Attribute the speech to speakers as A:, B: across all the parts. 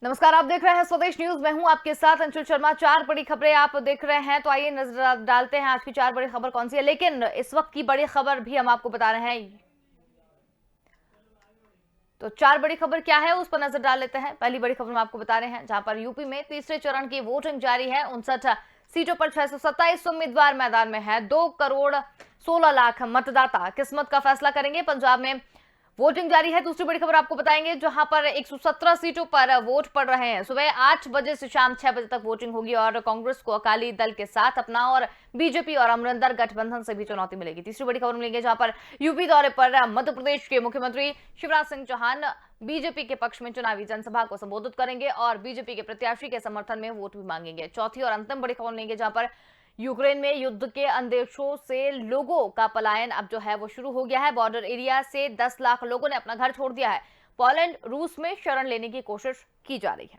A: नमस्कार, आप देख रहे हैं स्वदेश न्यूज। मैं हूं आपके साथ अंशुल शर्मा। चार बड़ी खबरें आप देख रहे हैं, तो आइए नजर डालते हैं आज की चार बड़ी खबर कौन सी है। लेकिन इस वक्त की बड़ी खबर भी हम आपको बता रहे हैं, तो चार बड़ी खबर क्या है उस पर नजर डाल लेते हैं। पहली बड़ी खबर हम आपको बता रहे हैं, जहां पर यूपी में तीसरे चरण की वोटिंग जारी है। 59 सीटों पर 627 उम्मीदवार मैदान में है। 2 करोड़ 16 लाख मतदाता किस्मत का फैसला करेंगे। पंजाब में वोटिंग जारी है। दूसरी बड़ी खबर आपको बताएंगे, जहां पर 117 सीटों पर वोट पड़ रहे हैं। सुबह 8 बजे से शाम 6 बजे तक वोटिंग होगी और कांग्रेस को अकाली दल के साथ अपना और बीजेपी और अमरिंदर गठबंधन से भी चुनौती मिलेगी। तीसरी बड़ी खबर मिलेगी, जहां पर यूपी दौरे पर मध्य प्रदेश के मुख्यमंत्री शिवराज सिंह चौहान बीजेपी के पक्ष में चुनावी जनसभा को संबोधित करेंगे और बीजेपी के प्रत्याशी के समर्थन में वोट भी मांगेंगे। चौथी और अंतिम बड़ी खबर मिलेगी, जहां पर यूक्रेन में युद्ध के अंदेशों से लोगों का पलायन अब जो है वो शुरू हो गया है। बॉर्डर एरिया से 10 लाख लोगों ने अपना घर छोड़ दिया है। पोलैंड रूस में शरण लेने की कोशिश की जा रही है।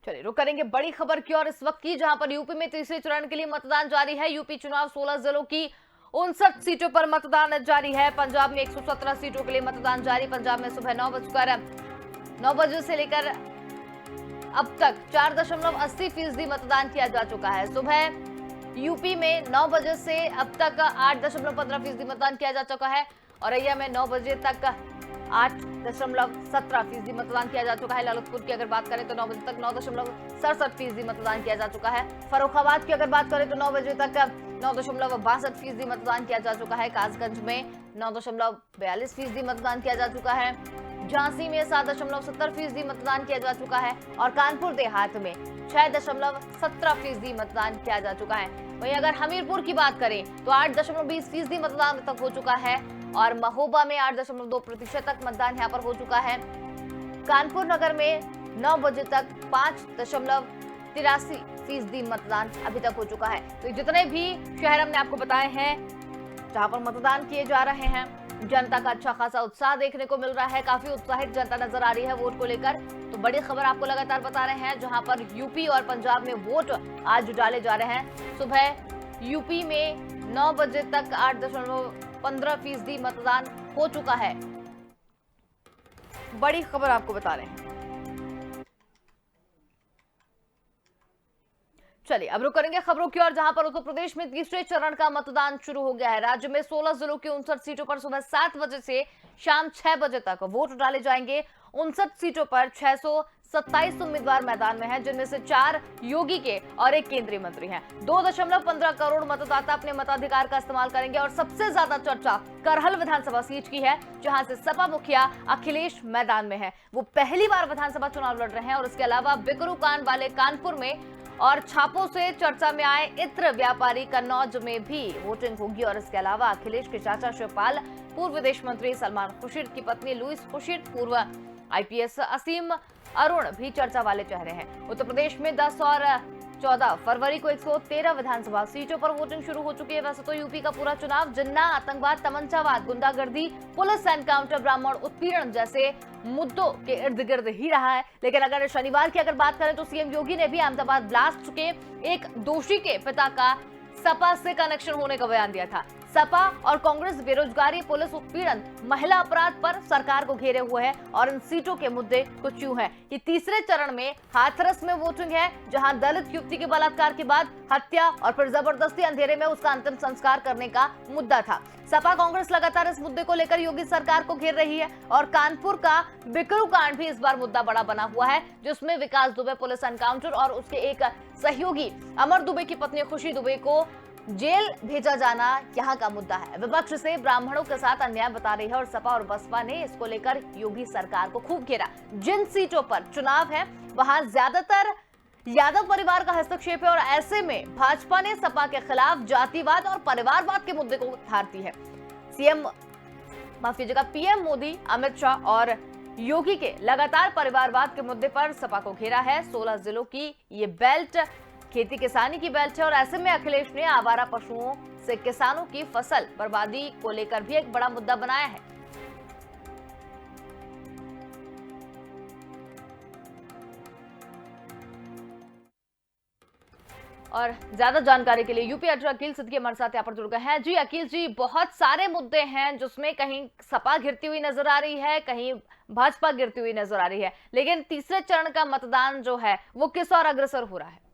A: चलिए रुक करेंगे बड़ी खबर की और इस वक्त की, जहां पर यूपी में तीसरे चरण के लिए मतदान जारी है। यूपी चुनाव 16 जिलों की 59 सीटों पर मतदान जारी है। पंजाब में 117 सीटों के लिए मतदान जारी। पंजाब में सुबह 9 बजे से लेकर अब तक 4.80% मतदान किया जा चुका है। सुबह यूपी में 9 बजे से अब तक 8.15% मतदान किया जा चुका है। औरैया में 9 बजे तक 8.17% मतदान किया जा चुका है। ललितपुर की अगर बात करें तो 9 बजे तक 9.67% मतदान किया जा चुका है। फर्रुखाबाद की अगर बात करें तो 9 बजे तक 9.62% मतदान किया जा चुका है। कासगंज में 9.42% मतदान किया जा चुका है। झांसी में 7.70% मतदान किया जा चुका है और कानपुर देहात में 6.17% मतदान किया जा चुका है। वहीं अगर हमीरपुर की बात करें तो 8.20% मतदान तक हो चुका है और महोबा में 8.2% तक मतदान यहाँ पर हो चुका है। कानपुर नगर में 9 बजे तक 5.83% मतदान अभी तक हो चुका है। तो जितने भी शहर हमने आपको बताए हैं जहां पर मतदान किए जा रहे हैं, जनता का अच्छा खासा उत्साह देखने को मिल रहा है। काफी उत्साहित जनता नजर आ रही है वोट को लेकर। तो बड़ी खबर आपको लगातार बता रहे हैं, जहां पर यूपी और पंजाब में वोट आज डाले जा रहे हैं। सुबह यूपी में 9 बजे तक 8.15% मतदान हो चुका है। बड़ी खबर आपको बता रहे हैं। चलिए अब रुक करेंगे खबरों की ओर, जहां पर उत्तर प्रदेश में तीसरे चरण का मतदान शुरू हो गया है। राज्य में 16 जिलों की 59 सीटों पर सुबह 7 बजे से शाम 6 बजे तक वोट डाले जाएंगे। 59 सीटों पर 627 उम्मीदवार मैदान में हैं, जिनमें से 4 योगी के और 1 केंद्रीय मंत्री हैं। 2.15 करोड़ मतदाता अपने मताधिकार का इस्तेमाल करेंगे और सबसे ज्यादा चर्चा करहल विधानसभा सीट की है, जहां से सपा मुखिया अखिलेश मैदान में है। वो पहली बार विधानसभा चुनाव लड़ रहे हैं और इसके अलावा बिकरू कांड वाले कानपुर में और छापों से चर्चा में आए इत्र व्यापारी कन्नौज में भी वोटिंग होगी। और इसके अलावा अखिलेश के चाचा शिवपाल, पूर्व विदेश मंत्री सलमान खुर्शीद की पत्नी लुईस खुर्शीद, पूर्व आईपीएस असीम अरुण भी चर्चा वाले चेहरे हैं। उत्तर प्रदेश में 10 और 14 फरवरी को 113 विधानसभा सीटों पर वोटिंग शुरू हो चुकी है। वैसे तो यूपी का पूरा चुनाव जिन्ना, आतंकवाद, तमंचावाद, गुंडागर्दी, पुलिस एनकाउंटर, ब्राह्मण उत्पीड़न जैसे मुद्दों के इर्द गिर्द ही रहा है। लेकिन अगर शनिवार की अगर बात करें तो सीएम योगी ने भी अहमदाबाद ब्लास्ट के एक दोषी के पिता का सपा से कनेक्शन होने का बयान दिया था। सपा और कांग्रेस बेरोजगारी, पुलिस उत्पीड़न, महिला अपराध पर सरकार को घेरे हुए है और इन सीटों के मुद्दे कुछ यूं हैं। ये तीसरे चरण में हाथरस में वोटिंग है, जहां दलित युवती के बलात्कार के बाद हत्या और फिर जबरदस्ती अंधेरे में उसका अंतिम संस्कार करने का मुद्दा था। सपा कांग्रेस लगातार इस मुद्दे को लेकर योगी सरकार को घेर रही है और कानपुर का बिकरू कांड भी इस बार मुद्दा बड़ा बना हुआ है, जिसमें विकास दुबे पुलिस एनकाउंटर और उसके एक सहयोगी अमर दुबे की पत्नी खुशी दुबे को जेल भेजा जाना यहाँ का मुद्दा है। विपक्ष से ब्राह्मणों के साथ अन्याय बता रही है और सपा और बसपा ने इसको लेकर योगी सरकार को खूब घेरा। जिन सीटों पर चुनाव है वहां ज्यादातर यादव परिवार का हस्तक्षेप है और ऐसे में भाजपा ने सपा के खिलाफ जातिवाद और परिवारवाद के मुद्दे को उठाती है। पीएम मोदी, अमित शाह और योगी के लगातार परिवारवाद के मुद्दे पर सपा को घेरा है। 16 जिलों की ये बेल्ट खेती किसानी की बेल्ट है और ऐसे में अखिलेश ने आवारा पशुओं से किसानों की फसल बर्बादी को लेकर भी एक बड़ा मुद्दा बनाया है। और ज्यादा जानकारी के लिए यूपी अध्यक्ष अखिल सिद्दीकी हमारे साथ यहाँ पर जुड़ गए हैं। जी अखिल जी, बहुत सारे मुद्दे हैं जिसमें कहीं सपा गिरती हुई नजर आ रही है, कहीं भाजपा गिरती हुई नजर आ रही है, लेकिन तीसरे चरण का मतदान जो है वो किस ओर अग्रसर हो रहा है?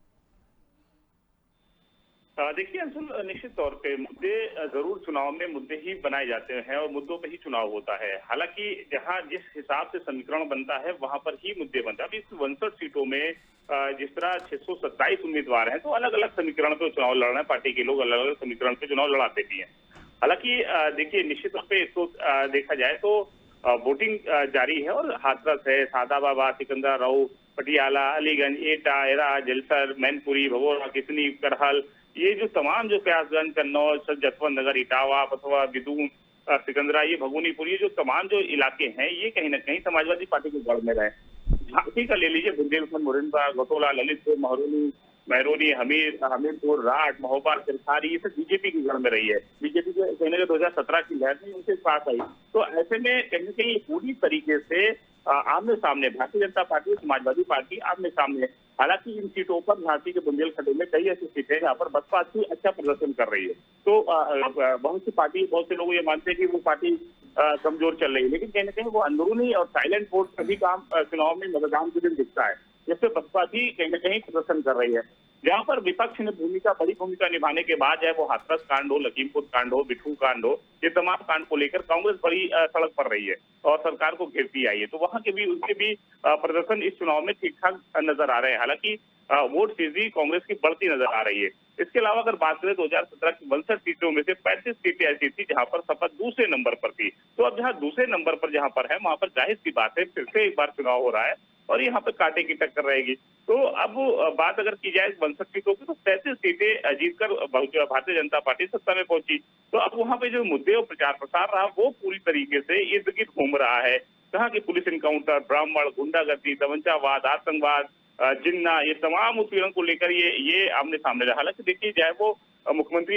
B: देखिए अंशुल, निश्चित तौर पे मुद्दे जरूर चुनाव में मुद्दे ही बनाए जाते हैं और मुद्दों पे ही चुनाव होता है। हालांकि जहां जिस हिसाब से समीकरण बनता है वहां पर ही मुद्दे बनते हैं। अब इस 62 सीटों में जिस तरह 627 उम्मीदवार हैं, तो अलग अलग समीकरण पे चुनाव लड़ रहे हैं। पार्टी के लोग अलग अलग समीकरण पे चुनाव लड़ाते भी हैं। हालांकि देखिए, निश्चित तौर पे इसको देखा जाए तो वोटिंग जारी है और हाथरस है, सादाबाबा, सिकंदराबाद, पटियाला, अलीगंज, एटा, एरा, जलसर, मैनपुरी, भगोड़ा, किसनी, करहल, ये जो तमाम जो प्यासगंज, कन्नौज, जसवंत नगर, इटावा, पथवा, बिदून, सिकंदरा, ये भगोनीपुर, ये जो तमाम जो इलाके हैं, ये कहीं ना कहीं समाजवादी पार्टी के गढ़ में रहे। झांसी का ले लीजिए, बुंदेलखंड, मोरिंदा, घोटोला, ललितपुर, महरौनी, हमीरपुर, राठ, महोबा, सिरसारी, ये सब बीजेपी की गढ़ में रही है। बीजेपी के कहीं ना कहीं 2017 की लहर में उनके पास आई। तो ऐसे में कहीं ना कहीं पूरी तरीके से आमने सामने भारतीय जनता पार्टी और समाजवादी पार्टी आमने सामने। हालांकि इन सीटों पर झांसी के बुंदेलखंड में कई ऐसी सीटें जहाँ पर बसपा अच्छा प्रदर्शन कर रही है। तो बहुत से लोग ये मानते हैं कि वो पार्टी कमजोर चल रही है, लेकिन कहीं ना कहीं वो अंदरूनी और साइलेंट वोट का भी काम चुनाव में मतदान के दिन दिखता है, जिससे बसपा भी कहीं ना कहीं प्रदर्शन कर रही है। जहाँ पर विपक्ष ने बड़ी भूमिका निभाने के बाद, चाहे वो हाथरस कांड हो, लखीमपुर कांड हो, बिठू कांड हो, ये तमाम कांड को लेकर कांग्रेस बड़ी सड़क पर रही है और सरकार को घेरती आई है। तो वहाँ के भी उनके भी प्रदर्शन इस चुनाव में ठीक ठाक नजर आ रहे हैं। हालांकि वोट तेजी कांग्रेस की बढ़ती नजर आ रही है। इसके अलावा अगर बात करें 2017 की 62 सीटों में से 35 सीटें ऐसी थी जहां पर सपा दूसरे नंबर पर थी। तो अब जहां दूसरे नंबर पर जहां पर है, वहां पर जाहिर सी बात है फिर से एक बार चुनाव हो रहा है और यहाँ पे कांटे की टक्कर रहेगी। तो अब बात अगर की जाए 62 सीटों की, तो 33 सीटें जीतकर भारतीय जनता पार्टी सत्ता में पहुंची। तो अब वहाँ पे जो मुद्दे और प्रचार प्रसार रहा, वो पूरी तरीके से इर्द गिर्द घूम रहा है। कहाँ की पुलिस इनकाउंटर, ब्राह्मण, गुंडागर्दी, तमंचावाद, आतंकवाद, जिन्ना, ये तमाम उत्पीड़न को लेकर ये आमने सामने रहा। हालांकि देखिए, चाहे वो मुख्यमंत्री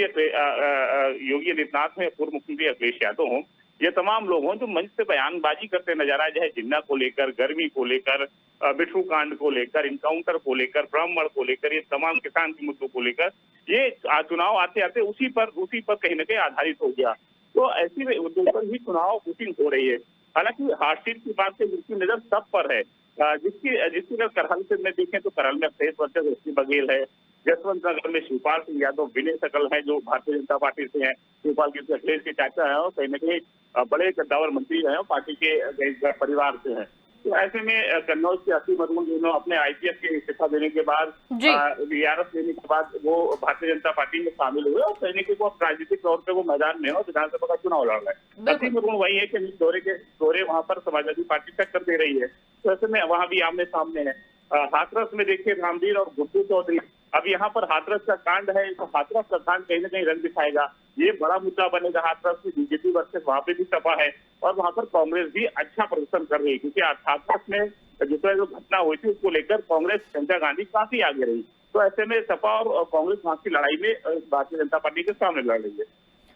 B: योगी आदित्यनाथ हो या पूर्व मुख्यमंत्री अखिलेश यादव हो, ये तमाम लोग हों जो मंच से बयानबाजी करते नजर आए, चाहे जिन्ना को लेकर, गर्मी को लेकर, बिठू कांड को लेकर, इनकाउंटर को लेकर, ब्राह्मण को लेकर, ये तमाम किसान के मुद्दों को लेकर, ये चुनाव आते आते उसी पर कहीं न कहीं आधारित हो गया। तो ऐसी मुद्दों पर ही चुनाव वोटिंग हो रही है। हालांकि हार्ड सीट की बात से जिसकी नजर सब पर है, जिसकी अगर करहल से में देखें तो करहल में अखिलेश वर्सेस एसपी बघेल है। जसवंत नगर में शिवपाल सिंह यादव, विनय सकल है जो भारतीय जनता पार्टी से हैं, शिवपाल के अखिलेश के चाचा है और कहीं न कहीं बड़े कद्दावर मंत्री रहे और पार्टी के परिवार से हैं। तो ऐसे में कन्नौज के असीम अरुण जिन्होंने अपने आईपीएस के इस्तीफा देने के बाद, वीआरएस देने के बाद वो भारतीय जनता पार्टी में शामिल हुए और कहीं न कहीं वो राजनीतिक तौर पर वो मैदान में और विधानसभा का चुनाव लड़ रहे हैं। असीम अरुण वही है कि दौरे वहां पर समाजवादी पार्टी टक्कर दे रही है। तो ऐसे में वहां भी आमने सामने है। हाथरस में देखिए रामवीर और गुड्डू चौधरी। अब यहाँ पर हाथरस का कांड है, तो हाथरस का कांड कहीं ना कहीं रंग दिखाएगा। ये बड़ा मुद्दा बनेगा हाथरस में। बीजेपी वर्सेस वहां पे भी सपा है और वहां पर कांग्रेस भी अच्छा प्रदर्शन कर रही है, क्योंकि हाथरस में जो घटना हुई थी उसको लेकर कांग्रेस, संजय गांधी काफी आगे रही। तो ऐसे में सपा और कांग्रेस वहां की लड़ाई में भारतीय जनता पार्टी के सामने लड़ रही है।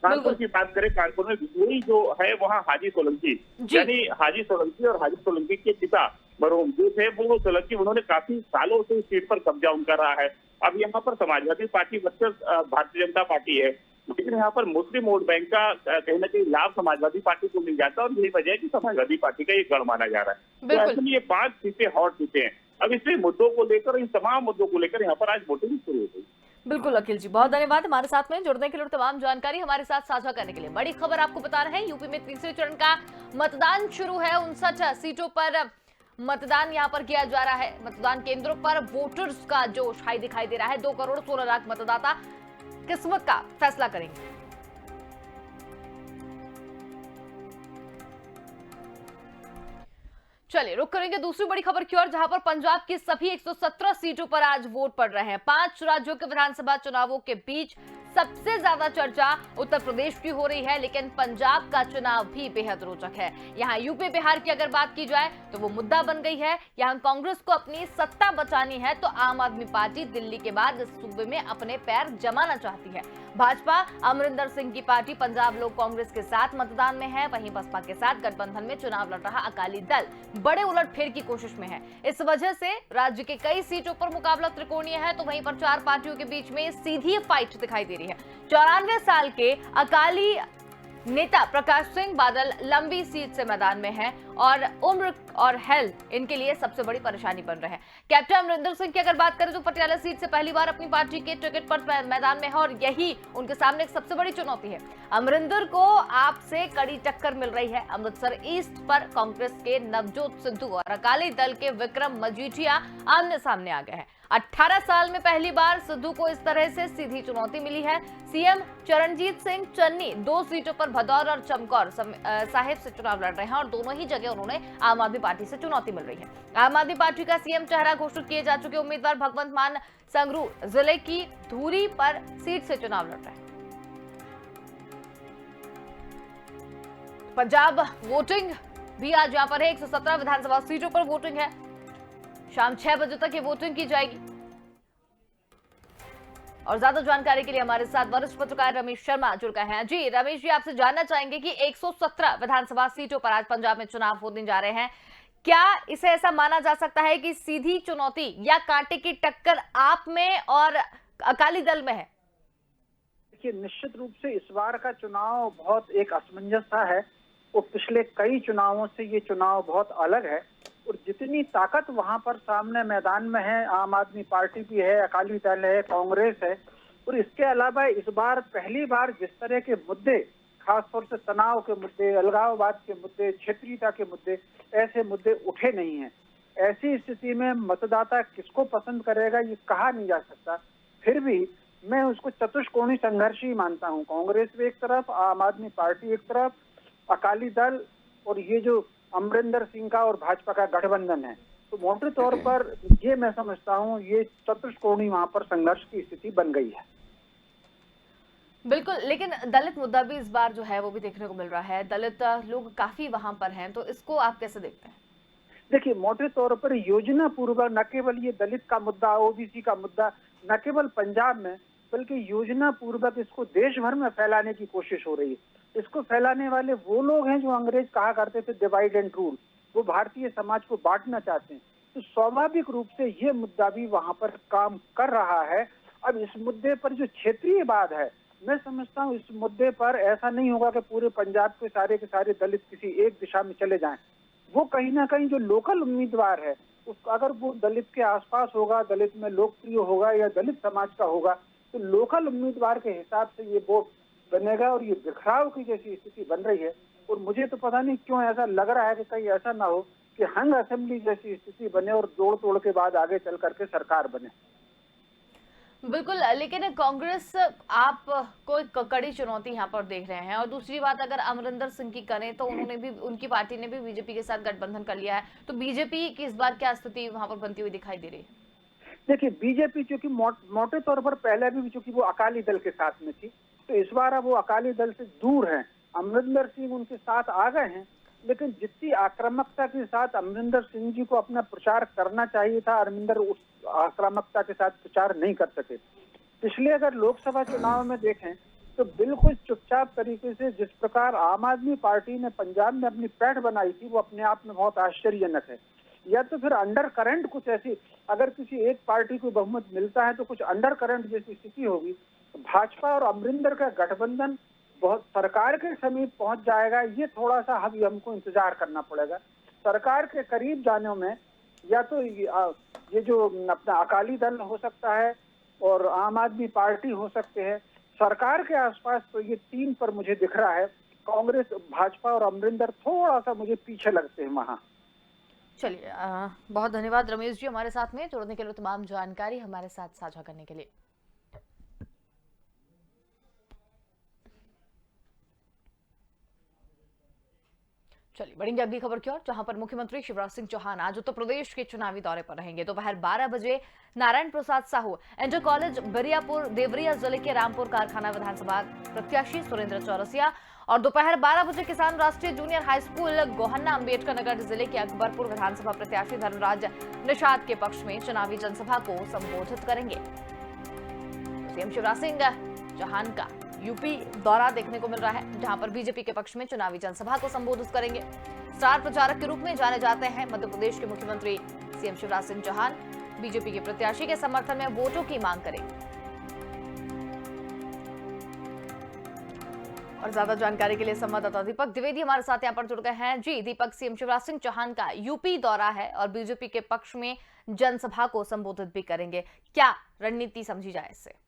B: कानपुर की बात करें, कानपुर में विजयी जो है वहाँ हाजी सोलंकी, यानी हाजी सोलंकी और हाजी सोलंकी के पिता मरहूम जो थे वो सोलंकी, उन्होंने काफी सालों से इस सीट पर कब्जा उनका रहा है। अब यहाँ पर Samajwadi party versus Bharatiya Janata party है, लेकिन यहाँ पर मुस्लिम वोट बैंक का कहीं ना कहीं लाभ समाजवादी पार्टी को मिल जाता है और यही वजह है कि समाजवादी पार्टी का ये गढ़ माना जा रहा है। तो ऐसे में ये 5 सीटें हॉट सीटें हैं। अब इसलिए मुद्दों को लेकर, इन तमाम मुद्दों को लेकर यहाँ पर आज वोटिंग शुरू हो गई।
A: बिल्कुल अखिल जी, बहुत धन्यवाद हमारे साथ में जुड़ने के लिए और तमाम जानकारी हमारे साथ साझा करने के लिए। बड़ी खबर आपको बता रहे हैं, यूपी में तीसरे चरण का मतदान शुरू है। 59 सीटों पर मतदान यहां पर किया जा रहा है। मतदान केंद्रों पर वोटर्स का जोश हाई दिखाई दे रहा है। 2 करोड़ 16 लाख मतदाता किस्मत का फैसला करेंगे। चलिए रुक करेंगे दूसरी बड़ी खबर की ओर, जहां पर पंजाब की सभी 117 सीटों पर आज वोट पड़ रहे हैं। 5 राज्यों के विधानसभा चुनावों के बीच सबसे ज्यादा चर्चा उत्तर प्रदेश की हो रही है, लेकिन पंजाब का चुनाव भी बेहद रोचक है। यहाँ यूपी बिहार की अगर बात की जाए तो वो मुद्दा बन गई है। यहाँ कांग्रेस को अपनी सत्ता बचानी है तो आम आदमी पार्टी दिल्ली के बाद इस सूबे में अपने पैर जमाना चाहती है। भाजपा अमरिंदर सिंह की पार्टी पंजाब लोक कांग्रेस के साथ मतदान में है, वहीं बसपा के साथ गठबंधन में चुनाव लड़ रहा अकाली दल बड़े उलटफेर की कोशिश में है। इस वजह से राज्य के कई सीटों पर मुकाबला त्रिकोणीय है, तो वहीं पर 4 पार्टियों के बीच में सीधी फाइट दिखाई दे रही है। 94 साल के अकाली नेता प्रकाश सिंह बादल लंबी सीट से मैदान में हैं और उम्र और हेल्थ इनके लिए सबसे बड़ी परेशानी बन रहे हैं। कैप्टन अमरिंदर सिंह की अगर बात करें तो पटियाला सीट से पहली बार अपनी पार्टी के टिकट पर मैदान में है और यही उनके सामने एक सबसे बड़ी चुनौती है। अमरिंदर को आपसे कड़ी टक्कर मिल रही है। अमृतसर ईस्ट पर कांग्रेस के नवजोत सिद्धू और अकाली दल के विक्रम मजीठिया आमने सामने आ गए हैं। 18 साल में पहली बार सिद्धू को इस तरह से सीधी चुनौती मिली है। सीएम चरणजीत सिंह चन्नी 2 सीटों पर भदौर और चमकौर साहिब से चुनाव लड़ रहे हैं और दोनों ही जगह उन्होंने आम आदमी पार्टी से चुनौती मिल रही है। आम आदमी पार्टी का सीएम चेहरा घोषित किए जा चुके उम्मीदवार भगवंत मान संगरूर जिले की धूरी पर सीट से चुनाव लड़ रहे हैं। पंजाब वोटिंग भी आज यहाँ पर है। 117 विधानसभा सीटों पर वोटिंग है। शाम 6 बजे तक ये वोटिंग की जाएगी। और ज्यादा जानकारी के लिए हमारे साथ वरिष्ठ पत्रकार रमेश शर्मा जुड़ गए हैं। जी रमेश जी, आपसे जानना चाहेंगे कि 117 विधानसभा सीटों पर आज पंजाब में चुनाव होने जा रहे हैं। क्या इसे ऐसा माना जा सकता है कि सीधी चुनौती या कांटे की टक्कर आप में और अकाली दल में है?
C: देखिए, निश्चित रूप से इस बार का चुनाव बहुत एक असमंजस सा है और पिछले कई चुनावों से ये चुनाव बहुत अलग है और जितनी ताकत वहां पर सामने मैदान में है, आम आदमी पार्टी भी है, अकाली दल है, कांग्रेस है, और इसके अलावा इस बार पहली बार जिस तरह के मुद्दे, खासतौर से तनाव के मुद्दे, अलगाववाद के मुद्दे, क्षेत्रीयता के मुद्दे, ऐसे मुद्दे उठे नहीं हैं। ऐसी स्थिति में मतदाता किसको पसंद करेगा ये कहा नहीं जा सकता। फिर भी मैं उसको चतुष्कोणीय संघर्ष ही मानता हूँ। कांग्रेस भी एक तरफ, आम आदमी पार्टी एक तरफ, अकाली दल और ये जो अमरिंदर सिंह का और भाजपा का गठबंधन है, तो मोटे तौर पर ये मैं समझता हूँ ये चतुष्कोणीय वहां पर संघर्ष की स्थिति बन गई है।
A: बिल्कुल, लेकिन दलित मुद्दा भी इस बार जो है वो भी देखने को मिल रहा है। दलित लोग काफी वहां पर हैं, तो इसको आप कैसे देखते हैं?
C: देखिए, मोटे तौर पर योजना पूर्वक न केवल ये दलित का मुद्दा, ओबीसी का मुद्दा, न केवल पंजाब में बल्कि योजना पूर्वक इसको देश भर में फैलाने की कोशिश हो रही है। इसको फैलाने वाले वो लोग हैं जो अंग्रेज कहा करते थे डिवाइड एंड रूल, वो भारतीय समाज को बांटना चाहते हैं। तो स्वाभाविक रूप से ये मुद्दा भी वहां पर काम कर रहा है। अब इस मुद्दे पर जो क्षेत्रीयवाद है, मैं समझता हूँ इस मुद्दे पर ऐसा नहीं होगा कि पूरे पंजाब के सारे दलित किसी एक दिशा में चले जाएं। वो कहीं ना कहीं जो लोकल उम्मीदवार है अगर वो दलित के आसपास होगा, दलित में लोकप्रिय होगा या दलित समाज का होगा, तो लोकल उम्मीदवार के हिसाब से ये वोट बनेगा और ये बिखराव की जैसी स्थिति बन रही है। और मुझे तो पता नहीं क्यों ऐसा लग रहा है कि कहीं ऐसा ना हो कि हंग असेंबली जैसी स्थिति बने और तोड़ तोड़ के बाद आगे चल करके सरकार बने।
A: बिल्कुल, लेकिन कांग्रेस आप को कड़ी चुनौती यहाँ पर देख रहे हैं। और दूसरी बात अगर अमरिंदर सिंह की करें तो उन्होंने भी, उनकी पार्टी ने भी बीजेपी के साथ गठबंधन कर लिया है, तो बीजेपी की इस बार क्या स्थिति वहां पर बनती हुई दिखाई दे रही है?
C: देखिए, बीजेपी चूंकि मोटे तौर पर पहले भी चूंकि वो अकाली दल के साथ में थी, तो इस बार अब वो अकाली दल से दूर हैं। अमरिंदर सिंह उनके साथ आ गए हैं, लेकिन जितनी आक्रामकता के साथ अमरिंदर सिंह जी को अपना प्रचार करना चाहिए था, अमरिंदर उस आक्रामकता के साथ प्रचार नहीं कर सके। पिछले अगर लोकसभा चुनाव में देखें तो बिल्कुल चुपचाप तरीके से जिस प्रकार आम आदमी पार्टी ने पंजाब में अपनी पैठ बनाई थी, वो अपने आप में बहुत आश्चर्यजनक है। या तो फिर अंडर करंट कुछ ऐसी, अगर किसी एक पार्टी को बहुमत मिलता है तो कुछ अंडर करंट जैसी स्थिति होगी। भाजपा और अमरिंदर का गठबंधन बहुत सरकार के समीप पहुंच जाएगा, ये थोड़ा सा अभी हमको इंतजार करना पड़ेगा। सरकार के करीब जाने में या तो ये जो अपना अकाली दल हो सकता है और आम आदमी पार्टी हो सकते हैं। सरकार के आसपास तो ये 3 पर मुझे दिख रहा है। कांग्रेस, भाजपा और अमरिंदर थोड़ा सा मुझे पीछे लगते हैं वहां।
A: चलिए, बहुत धन्यवाद रमेश जी हमारे साथ में जुड़ने के लिए, तमाम जानकारी हमारे साथ साझा करने के लिए। चलिए बढ़ेंगे अगली खबर की ओर, जहां पर मुख्यमंत्री शिवराज सिंह चौहान आज उत्तर प्रदेश के चुनावी दौरे पर रहेंगे। दोपहर 12 बजे नारायण प्रसाद साहू इंटर कॉलेज बरियापुर देवरिया जिले के रामपुर कारखाना विधानसभा प्रत्याशी सुरेंद्र चौरसिया और दोपहर 12 बजे किसान राष्ट्रीय junior high school गोहन्ना Ambedkar Nagar जिले के अकबरपुर विधानसभा प्रत्याशी धर्मराज निषाद के पक्ष में चुनावी जनसभा को संबोधित करेंगे। सीएम शिवराज सिंह चौहान का यूपी दौरा देखने को मिल रहा है, जहां पर बीजेपी के पक्ष में चुनावी जनसभा को संबोधित करेंगे। स्टार प्रचारक के रूप में जाने जाते हैं मध्य प्रदेश के मुख्यमंत्री सीएम शिवराज सिंह चौहान। बीजेपी के प्रत्याशी के समर्थन में वोटों की मांग करेंगे। और ज्यादा जानकारी के लिए संवाददाता दीपक द्विवेदी हमारे साथ यहां पर जुड़ गए हैं। जी दीपक, सीएम शिवराज सिंह चौहान का यूपी दौरा है और बीजेपी के पक्ष में जनसभा को संबोधित भी करेंगे, क्या रणनीति समझी जाए इससे?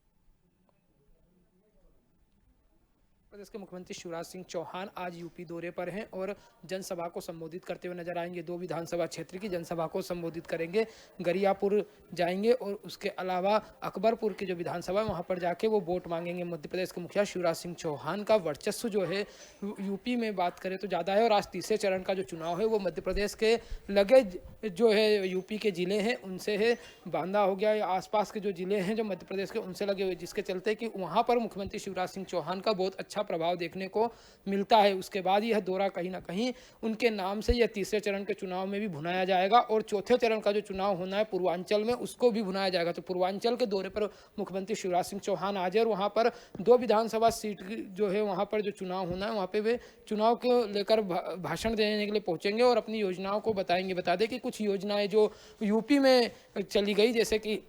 D: प्रदेश के मुख्यमंत्री शिवराज सिंह चौहान आज यूपी दौरे पर हैं और जनसभा को संबोधित करते हुए नजर आएंगे। 2 विधानसभा क्षेत्र की जनसभा को संबोधित करेंगे, गरियापुर जाएंगे और उसके अलावा अकबरपुर की जो विधानसभा है वहां पर जाके वो वोट मांगेंगे। मध्य प्रदेश के मुखिया शिवराज सिंह चौहान का वर्चस्व जो है यूपी में बात करें तो ज़्यादा है और आज तीसरे चरण का जो चुनाव है वो मध्य प्रदेश के लगे जो है यूपी के जिले हैं उनसे है। बांदा हो गया या आसपास के जो जिले हैं जो मध्य प्रदेश के उनसे लगे हुए, जिसके चलते कि वहाँ पर मुख्यमंत्री शिवराज सिंह चौहान का बहुत अच्छा प्रभाव देखने को मिलता है। उसके बाद यह दौरा कहीं ना कहीं उनके नाम से यह तीसरे चरण के चुनाव में भी भुनाया जाएगा और चौथे चरण का जो चुनाव होना है पूर्वांचल में उसको भी भुनाया जाएगा। तो पूर्वांचल के दौरे पर मुख्यमंत्री शिवराज सिंह चौहान आज है और वहाँ पर 2 विधानसभा सीट जो है वहाँ पर जो चुनाव होना है वहाँ पे वे चुनाव को लेकर भाषण देने के लिए पहुँचेंगे और अपनी योजनाओं को बताएंगे। बता दें कि कुछ योजनाएं जो यूपी में चली गई, जैसे कि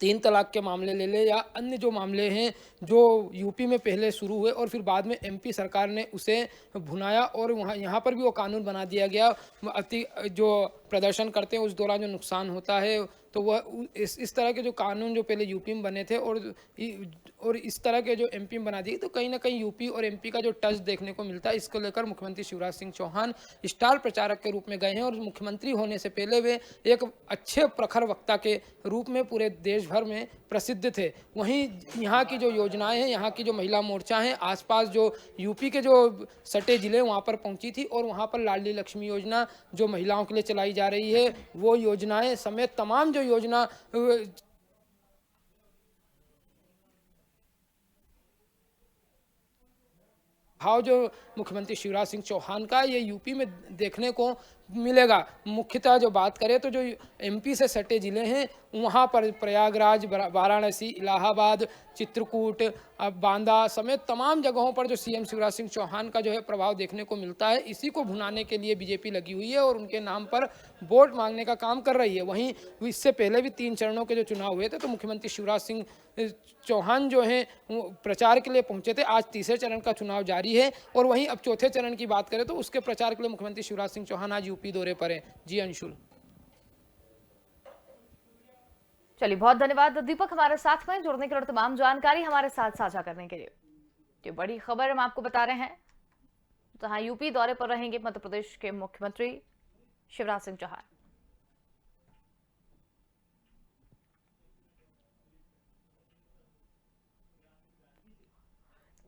D: 3 तलाक के मामले ले ले या अन्य जो मामले हैं जो यूपी में पहले शुरू हुए और फिर बाद में एमपी सरकार ने उसे भुनाया और यहाँ पर भी वो कानून बना दिया गया। जो प्रदर्शन करते हैं उस दौरान जो नुकसान होता है तो वह इस तरह के जो कानून जो पहले यूपी में बने थे और इस तरह के जो एमपी में बना दिए, तो कहीं ना कहीं यूपी और एमपी का जो टच देखने को मिलता है। इसको लेकर मुख्यमंत्री शिवराज सिंह चौहान स्टार प्रचारक के रूप में गए हैं और मुख्यमंत्री होने से पहले वे एक अच्छे प्रखर वक्ता के रूप में पूरे देश भर में प्रसिद्ध थे। वहीं यहाँ की जो योजनाएं हैं, यहाँ की जो महिला मोर्चा हैं, आसपास जो यूपी के जो सटे जिले वहाँ पर पहुँची थी और वहाँ पर लाडली लक्ष्मी योजना जो महिलाओं के लिए चलाई जा रही है वो योजनाएं समेत तमाम जो योजना भाव जो मुख्यमंत्री शिवराज सिंह चौहान का ये यूपी में देखने को मिलेगा। मुख्यतः जो बात करें तो जो एमपी से सटे जिले हैं वहाँ पर प्रयागराज, वाराणसी, इलाहाबाद, चित्रकूट, बांदा समेत तमाम जगहों पर जो सीएम शिवराज सिंह चौहान का जो है प्रभाव देखने को मिलता है। इसी को भुनाने के लिए बीजेपी लगी हुई है और उनके नाम पर वोट मांगने का काम कर रही है। वहीं इससे पहले भी 3 चरणों के जो चुनाव हुए थे तो मुख्यमंत्री शिवराज सिंह चौहान जो है प्रचार के लिए पहुंचे थे। आज तीसरे चरण का चुनाव जारी है और वहीं अब चौथे चरण की बात करें तो उसके प्रचार के लिए मुख्यमंत्री शिवराज सिंह चौहान आज यूपी दौरे पर हैं। जी अंशुल।
A: चलिए, बहुत धन्यवाद दीपक हमारे साथ में जुड़ने के लिए और तमाम जानकारी हमारे साथ साझा करने के लिए। ये बड़ी खबर हम आपको बता रहे हैं, जहां यूपी दौरे पर रहेंगे मध्य प्रदेश के मुख्यमंत्री शिवराज सिंह चौहान।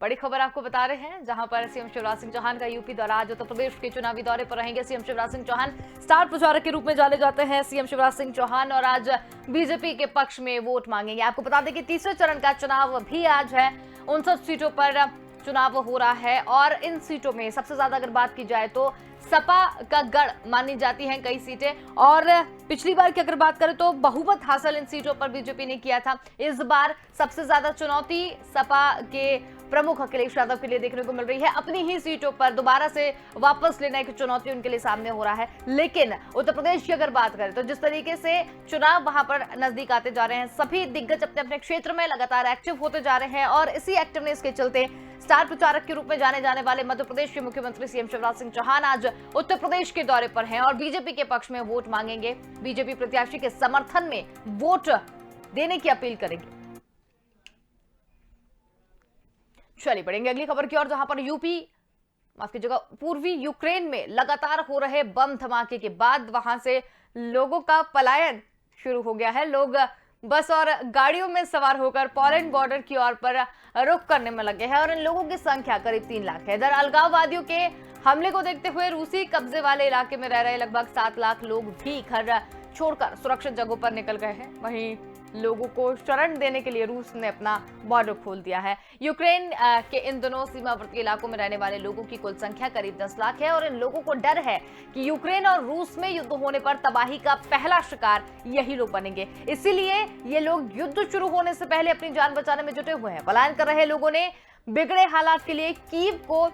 A: बड़ी खबर आपको बता रहे हैं, जहां पर सीएम शिवराज सिंह चौहान का यूपी दौरा। आज उत्तर प्रदेश के चुनावी दौरे पर रहेंगे सीएम शिवराज सिंह चौहान। स्टार प्रचारक के रूप में जाने जाते हैं सीएम शिवराज सिंह चौहान और आज बीजेपी के पक्ष में वोट मांगेंगे। आपको बता दें कि तीसरे चरण का चुनाव भी आज है। 59 सीटों पर चुनाव हो रहा है और इन सीटों में सबसे ज्यादा अगर बात की जाए तो सपा का गढ़ मानी जाती हैं कई सीटें और पिछली बार की अगर बात करें तो बहुमत हासिल इन सीटों पर बीजेपी ने किया था। इस बार सबसे ज्यादा चुनौती सपा के प्रमुख अखिलेश यादव के लिए देखने को मिल रही है। अपनी ही सीटों पर दोबारा से वापस लेने की चुनौती उनके लिए सामने हो रहा है। लेकिन उत्तर प्रदेश की अगर बात करें तो जिस तरीके से चुनाव वहां पर नजदीक आते जा रहे हैं, सभी दिग्गज अपने अपने क्षेत्र में लगातार एक्टिव होते जा रहे हैं और इसी एक्टिवनेस के चलते स्टार प्रचारक के रूप में जाने जाने वाले मध्य प्रदेश के मुख्यमंत्री सीएम शिवराज सिंह चौहान आज उत्तर प्रदेश के दौरे पर हैं और बीजेपी के पक्ष में वोट मांगेंगे। बीजेपी प्रत्याशी के समर्थन में वोट देने की अपील करेंगे। चलिए बढ़ेंगे अगली खबर की ओर, जहां पर माफ कीजिएगा पूर्वी यूक्रेन में लगातार हो रहे बम धमाके के बाद वहां से लोगों का पलायन शुरू हो गया है। लोग बस और गाड़ियों में सवार होकर पोलैंड बॉर्डर की ओर पर रुख करने में लगे हैं और इन लोगों की संख्या करीब 3 लाख है। इधर अलगाववादियों के हमले को देखते हुए रूसी कब्जे वाले इलाके में रह रहे लगभग 7 लाख लोग भी घर छोड़कर सुरक्षित जगहों पर निकल गए हैं। वहीं लोगों को शरण देने के लिए रूस ने अपना बॉर्डर खोल दिया है। यूक्रेन के इन दोनों सीमावर्ती इलाकों में रहने वाले लोगों की कुल संख्या करीब 10 लाख है और इन लोगों को डर है कि यूक्रेन और रूस में युद्ध होने पर तबाही का पहला शिकार यही लोग बनेंगे। इसीलिए ये लोग युद्ध शुरू होने से पहले अपनी जान बचाने में जुटे हुए हैं। पलायन कर रहे लोगों ने बिगड़े हालात के लिए कीव को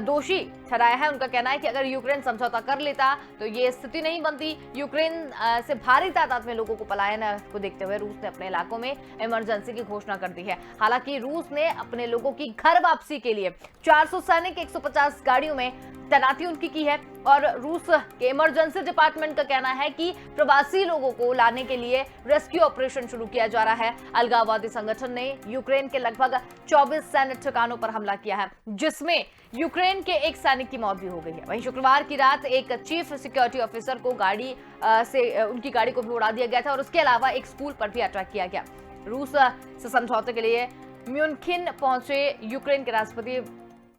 A: दोषी ठहराया है। उनका कहना है कि अगर यूक्रेन समझौता कर लेता तो ये स्थिति नहीं बनती। यूक्रेन से भारी तादाद में लोगों को पलायन को देखते हुए रूस ने अपने इलाकों में इमरजेंसी की घोषणा कर दी है। हालांकि रूस ने अपने लोगों की घर वापसी के लिए 400 सैनिक 150 गाड़ियों में तैनाती उनकी की है और रूस के इमरजेंसी डिपार्टमेंट का कहना है कि प्रवासी लोगों को लाने के लिए रेस्क्यू ऑपरेशन शुरू किया जा रहा है। अलगाववादी संगठन ने यूक्रेन के लगभग 24 सैन्य ठिकानों पर हमला किया है, जिसमें यूक्रेन के एक सैनिक की मौत भी हो गई है। वहीं शुक्रवार की रात एक चीफ सिक्योरिटी ऑफिसर को उनकी गाड़ी को भी उड़ा दिया गया था और उसके अलावा एक स्कूल पर भी अटैक किया गया। रूस से समझौते के लिए म्यूनखिन पहुंचे यूक्रेन के राष्ट्रपति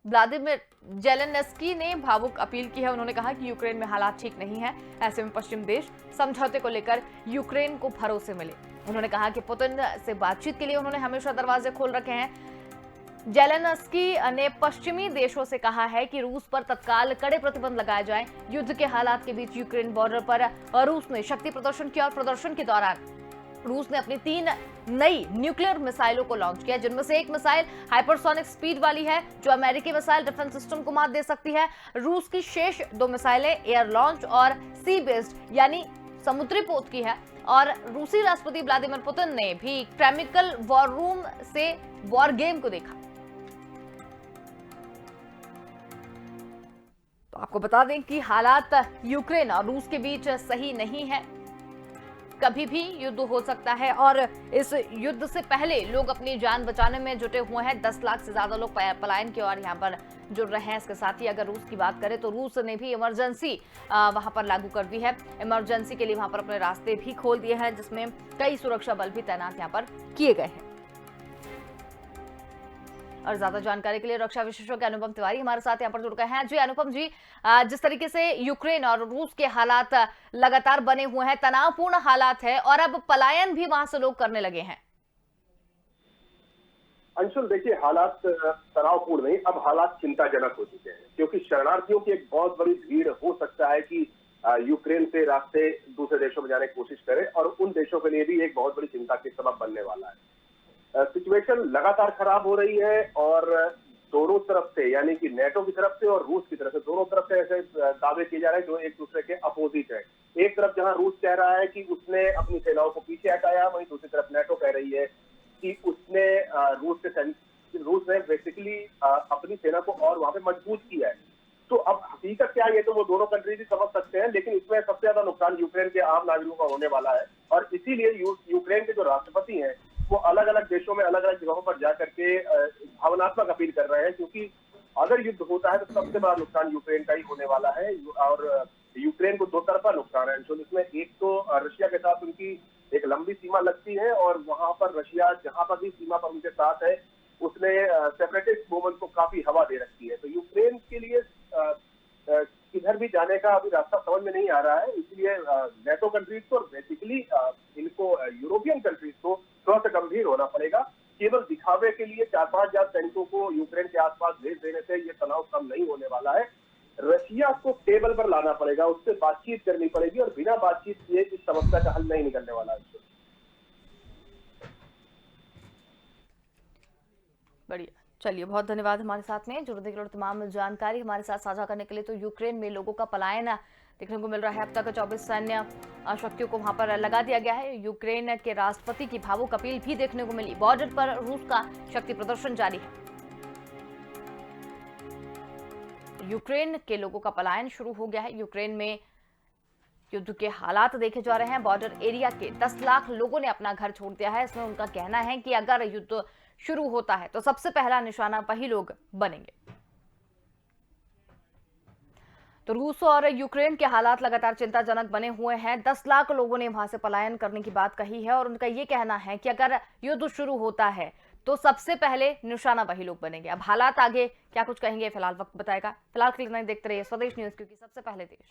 A: व्लादिमीर जेलेंस्की ने भावुक अपील की है। उन्होंने कहा कि यूक्रेन में हालात ठीक नहीं है, ऐसे में पश्चिम देश समझौते को लेकर यूक्रेन को भरोसे मिले। उन्होंने कहा कि पुतिन से बातचीत के लिए उन्होंने हमेशा दरवाजे खोल रखे हैं। जेलेंस्की ने पश्चिमी देशों से कहा है कि रूस पर तत्काल कड़े प्रतिबंध लगाए जाएं। युद्ध के हालात के बीच यूक्रेन बॉर्डर पर रूस ने शक्ति प्रदर्शन किया और प्रदर्शन के दौरान रूस ने अपनी 3 नई न्यूक्लियर मिसाइलों को लॉन्च किया, जिनमें से एक मिसाइल हाइपरसोनिक स्पीड वाली है जो अमेरिकी मिसाइल डिफेंस सिस्टम को मात दे सकती है। रूस की शेष 2 मिसाइलें एयर लॉन्च और सी बेस्ड यानी समुद्री पोत की है। और रूसी राष्ट्रपति व्लादिमीर पुतिन ने भी केमिकल वॉर रूम से वॉर गेम को देखा। तो आपको बता दें कि हालात यूक्रेन और रूस के बीच सही नहीं है, कभी भी युद्ध हो सकता है और इस युद्ध से पहले लोग अपनी जान बचाने में जुटे हुए हैं। 10 लाख से ज्यादा लोग पलायन की ओर यहाँ पर जुड़ रहे हैं। इसके साथ ही अगर रूस की बात करें तो रूस ने भी इमरजेंसी वहां पर लागू कर दी है। इमरजेंसी के लिए वहां पर अपने रास्ते भी खोल दिए हैं, जिसमें कई सुरक्षा बल भी तैनात यहाँ पर किए गए हैं। और ज्यादा जानकारी के लिए रक्षा विशेषज्ञ अनुपम तिवारी हमारे साथ यहाँ पर जुड़ गए हैं। जी अनुपम जी, जिस तरीके से यूक्रेन और रूस के हालात लगातार बने हुए हैं, तनावपूर्ण हालात है और अब पलायन भी वहां से लोग करने लगे हैं।
E: अंशुल, देखिए, हालात तनावपूर्ण नहीं, अब हालात चिंताजनक हो चुके हैं, क्योंकि शरणार्थियों की एक बहुत बड़ी भीड़ हो सकता है कि यूक्रेन से रास्ते दूसरे देशों में जाने की कोशिश करे और उन देशों के लिए भी एक बहुत बड़ी चिंता के सबब बनने वाला है। सिचुएशन लगातार खराब हो रही है और दोनों तरफ से, यानी कि नेटो की तरफ से और रूस की तरफ से, दोनों तरफ से ऐसे दावे किए जा रहे हैं जो एक दूसरे के अपोजिट है। एक तरफ जहां रूस कह रहा है कि उसने अपनी सेनाओं को पीछे हटाया, वहीं दूसरी तरफ नेटो कह रही है कि उसने रूस ने बेसिकली अपनी सेना को और वहां पे मजबूत किया है। तो अब हकीकत क्या है ये तो वो दोनों कंट्रीज ही समझ सकते हैं, लेकिन इसमें सबसे ज्यादा नुकसान यूक्रेन के आम नागरिकों का होने वाला है और इसीलिए यूक्रेन के जो राष्ट्रपति हैं वो अलग अलग देशों में अलग अलग जगहों पर जाकर के भावनात्मक अपील कर रहे हैं, क्योंकि अगर युद्ध होता है तो सबसे बड़ा नुकसान यूक्रेन का ही होने वाला है और यूक्रेन को 2 तरफा नुकसान है। इसमें एक तो रशिया के साथ उनकी एक लंबी सीमा लगती है और वहां पर रशिया जहां पर भी सीमा पर उनके साथ है उसने सेपरेटिस्ट मूवमेंट को काफी हवा दे रखी है। तो यूक्रेन के लिए किधर भी जाने का अभी रास्ता समझ में नहीं आ रहा है, इसलिए नेटो कंट्रीज को और बेसिकली इनको यूरोपियन कंट्रीज को थोड़ा सा गंभीर होना पड़ेगा। केवल दिखावे के लिए 4-5 हजार सैनिकों को यूक्रेन के आसपास भेज देने से ये तनाव कम नहीं होने वाला है। रशिया को टेबल पर लाना पड़ेगा, उससे बातचीत करनी पड़ेगी और बिना बातचीत किए इस समस्या का हल नहीं निकलने वाला है।
A: बढ़िया, चलिए, बहुत धन्यवाद हमारे साथ में जुड़ने के लिए, तमाम जानकारी हमारे साथ साझा करने के लिए। तो यूक्रेन में लोगों का पलायन देखने को मिल रहा है। अब तक 24 सैन्य शक्तियों को वहां पर लगा दिया गया है। यूक्रेन के राष्ट्रपति की भावुक अपील भी देखने को मिली। बॉर्डर पर रूस का शक्ति प्रदर्शन जारी है। यूक्रेन के लोगों का पलायन शुरू हो गया है। यूक्रेन में युद्ध के हालात देखे जा रहे हैं। बॉर्डर एरिया के 10 लाख लोगों ने अपना घर छोड़ दिया है। इसमें उनका कहना है कि अगर युद्ध शुरू होता है तो सबसे पहला निशाना वही लोग बनेंगे। तो रूस और यूक्रेन के हालात लगातार चिंताजनक बने हुए हैं। 10 लाख लोगों ने वहां से पलायन करने की बात कही है और उनका ये कहना है कि अगर युद्ध शुरू होता है तो सबसे पहले निशाना वही लोग बनेंगे। अब हालात आगे क्या कुछ कहेंगे फिलहाल वक्त बताएगा। फिलहाल के लिए देखते रहिए स्वदेश न्यूज, क्योंकि सबसे पहले देश।